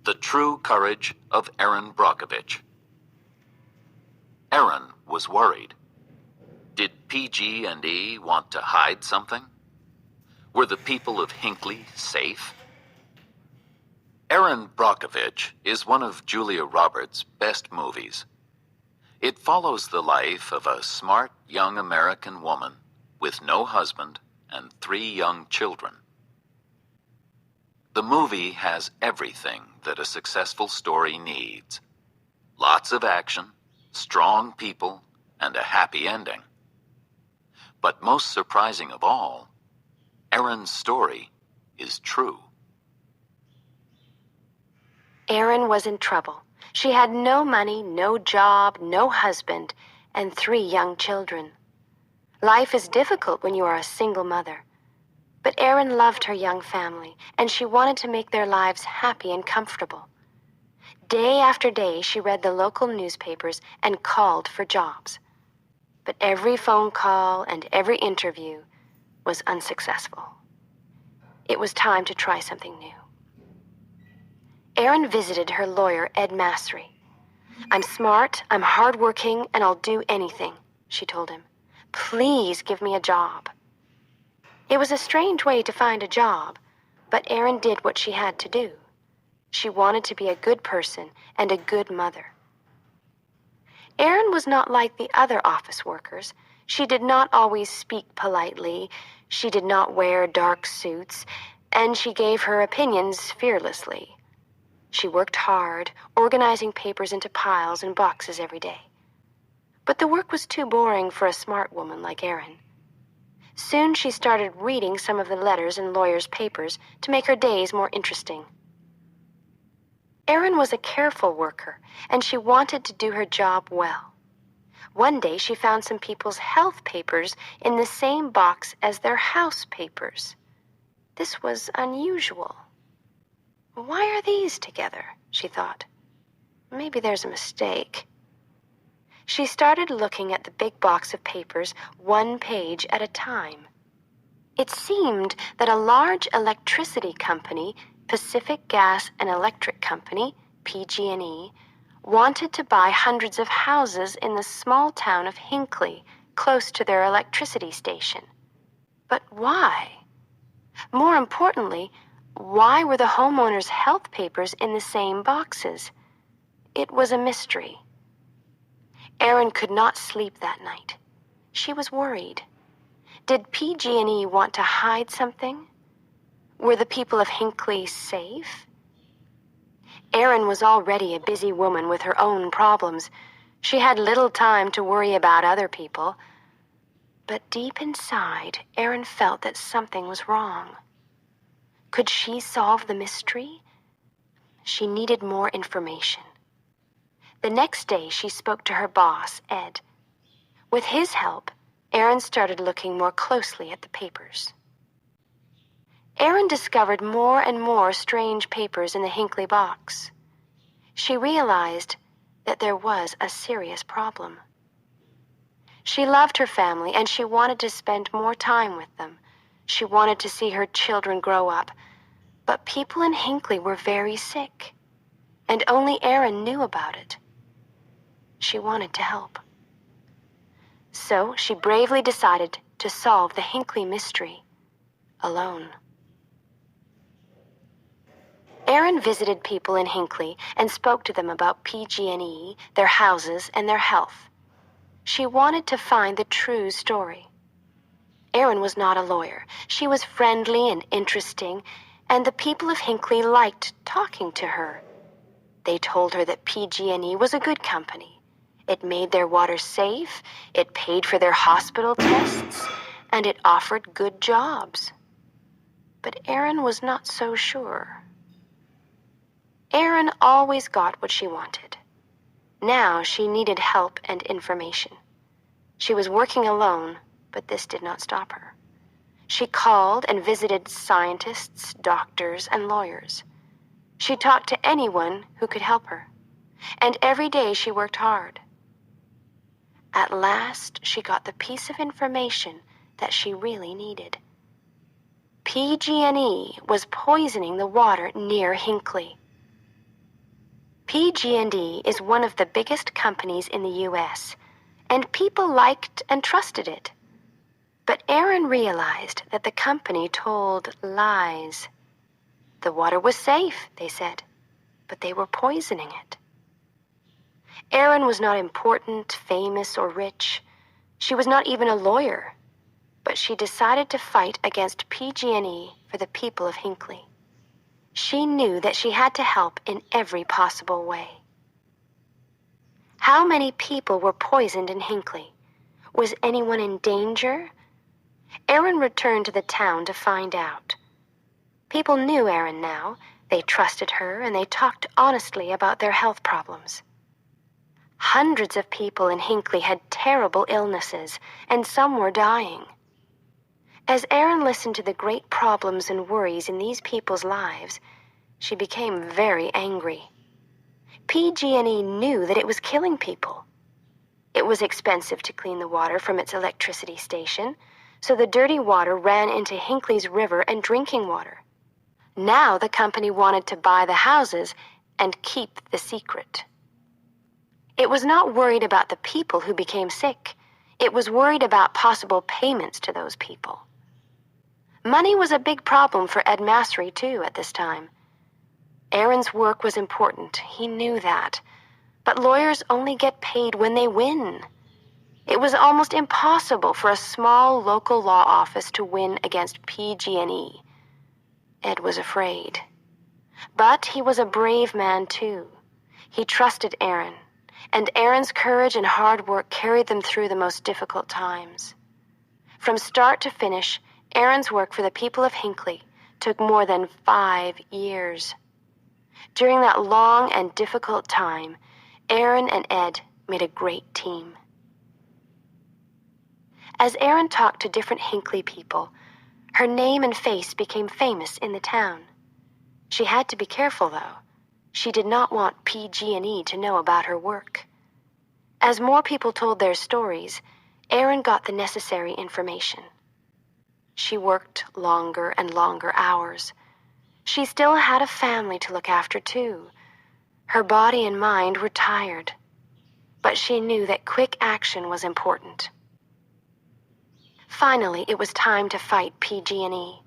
The True Courage of Erin Brockovich. Erin was worried. Did PG&E want to hide something? Were the people of Hinckley safe? Erin Brockovich is one of Julia Roberts' best movies. It follows the life of a smart young American woman with no husband and 3 young children. The movie has everything that a successful story needs. Lots of action, strong people, and a happy ending. But most surprising of all, Erin's story is true. Erin was in trouble. She had no money, no job, no husband, and 3 young children. Life is difficult when you are a single mother. But Erin loved her young family, and she wanted to make their lives happy and comfortable. Day after day, she read the local newspapers and called for jobs. But every phone call and every interview was unsuccessful. It was time to try something new. Erin visited her lawyer, Ed Massery. "I'm smart, I'm hardworking, and I'll do anything," she told him. "Please give me a job." It was a strange way to find a job, but Erin did what she had to do. She wanted to be a good person and a good mother. Erin was not like the other office workers. She did not always speak politely, she did not wear dark suits, and she gave her opinions fearlessly. She worked hard, organizing papers into piles and boxes every day. But the work was too boring for a smart woman like Erin. Soon she started reading some of the letters in lawyers' papers to make her days more interesting. Erin was a careful worker, and she wanted to do her job well. One day she found some people's health papers in the same box as their house papers. This was unusual. "Why are these together?" she thought. "Maybe there's a mistake." She started looking at the big box of papers, 1 page at a time. It seemed that a large electricity company, Pacific Gas and Electric Company, PG&E, wanted to buy hundreds of houses in the small town of Hinckley, close to their electricity station. But why? More importantly, why were the homeowners' health papers in the same boxes? It was a mystery. Erin could not sleep that night. She was worried. Did PG&E want to hide something? Were the people of Hinckley safe? Erin was already a busy woman with her own problems. She had little time to worry about other people. But deep inside, Erin felt that something was wrong. Could she solve the mystery? She needed more information. The next day, she spoke to her boss, Ed. With his help, Erin started looking more closely at the papers. Erin discovered more and more strange papers in the Hinckley box. She realized that there was a serious problem. She loved her family, and she wanted to spend more time with them. She wanted to see her children grow up. But people in Hinckley were very sick, and only Erin knew about it. She wanted to help. So she bravely decided to solve the Hinckley mystery alone. Erin visited people in Hinckley and spoke to them about PG&E, their houses, and their health. She wanted to find the true story. Erin was not a lawyer. She was friendly and interesting, and the people of Hinckley liked talking to her. They told her that PG&E was a good company. It made their water safe, it paid for their hospital tests, and it offered good jobs. But Erin was not so sure. Erin always got what she wanted. Now she needed help and information. She was working alone, but this did not stop her. She called and visited scientists, doctors, and lawyers. She talked to anyone who could help her, and every day she worked hard. At last, she got the piece of information that she really needed. PG&E was poisoning the water near Hinckley. PG&E is one of the biggest companies in the U.S., and people liked and trusted it. But Aaron realized that the company told lies. The water was safe, they said, but they were poisoning it. Aaron was not important, famous, or rich. She was not even a lawyer, but she decided to fight against PG&E for the people of Hinckley. She knew that she had to help in every possible way. How many people were poisoned in Hinckley? Was anyone in danger? Aaron returned to the town to find out. People knew Aaron now. They trusted her, and they talked honestly about their health problems. Hundreds of people in Hinckley had terrible illnesses, and some were dying. As Aaron listened to the great problems and worries in these people's lives, she became very angry. PG&E knew that it was killing people. It was expensive to clean the water from its electricity station, so the dirty water ran into Hinckley's river and drinking water. Now the company wanted to buy the houses and keep the secret. It was not worried about the people who became sick. It was worried about possible payments to those people. Money was a big problem for Ed Massery, too, at this time. Aaron's work was important. He knew that. But lawyers only get paid when they win. It was almost impossible for a small local law office to win against PG&E. Ed was afraid. But he was a brave man, too. He trusted Aaron, and Aaron's courage and hard work carried them through the most difficult times. From start to finish, Aaron's work for the people of Hinckley took more than 5 years. During that long and difficult time, Aaron and Ed made a great team. As Aaron talked to different Hinckley people, her name and face became famous in the town. She had to be careful, though. She did not want PG&E to know about her work. As more people told their stories, Aaron got the necessary information. She worked longer and longer hours. She still had a family to look after, too. Her body and mind were tired, but she knew that quick action was important. Finally, it was time to fight PG&E.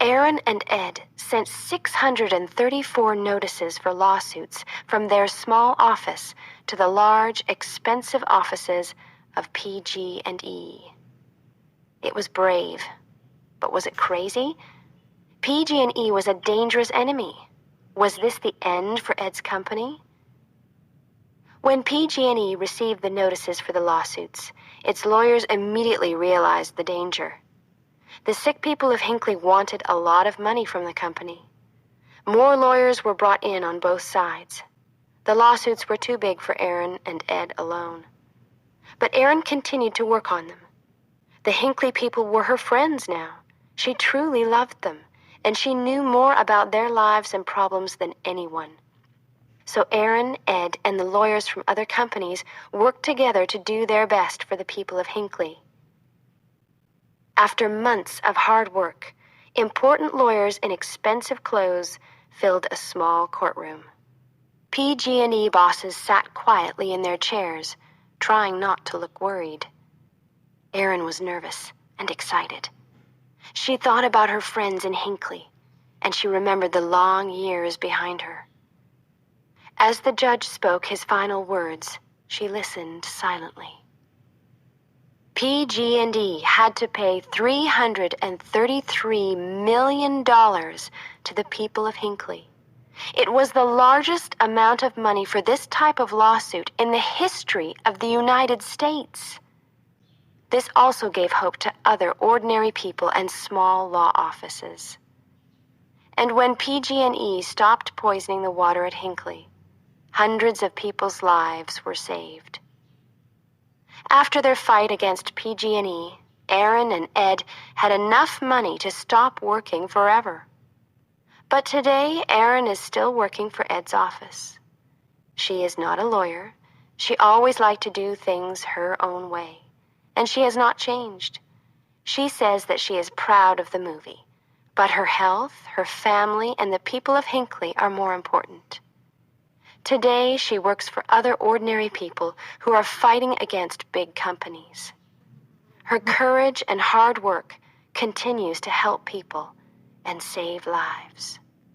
Aaron and Ed sent 634 notices for lawsuits from their small office to the large, expensive offices of PG&E. It was brave, but was it crazy? PG&E was a dangerous enemy. Was this the end for Ed's company? When PG&E received the notices for the lawsuits, its lawyers immediately realized the danger. The sick people of Hinckley wanted a lot of money from the company. More lawyers were brought in on both sides. The lawsuits were too big for Aaron and Ed alone. But Aaron continued to work on them. The Hinckley people were her friends now. She truly loved them, and she knew more about their lives and problems than anyone. So Aaron, Ed, and the lawyers from other companies worked together to do their best for the people of Hinckley. After months of hard work, important lawyers in expensive clothes filled a small courtroom. PG&E bosses sat quietly in their chairs, trying not to look worried. Aaron was nervous and excited. She thought about her friends in Hinckley, and she remembered the long years behind her. As the judge spoke his final words, she listened silently. PG&E had to pay $333 million to the people of Hinckley. It was the largest amount of money for this type of lawsuit in the history of the United States. This also gave hope to other ordinary people and small law offices. And when PG&E stopped poisoning the water at Hinckley, hundreds of people's lives were saved. After their fight against PG&E, Aaron and Ed had enough money to stop working forever. But today, Aaron is still working for Ed's office. She is not a lawyer. She always liked to do things her own way, and she has not changed. She says that she is proud of the movie, but her health, her family, and the people of Hinckley are more important. Today, she works for other ordinary people who are fighting against big companies. Her courage and hard work continues to help people and save lives.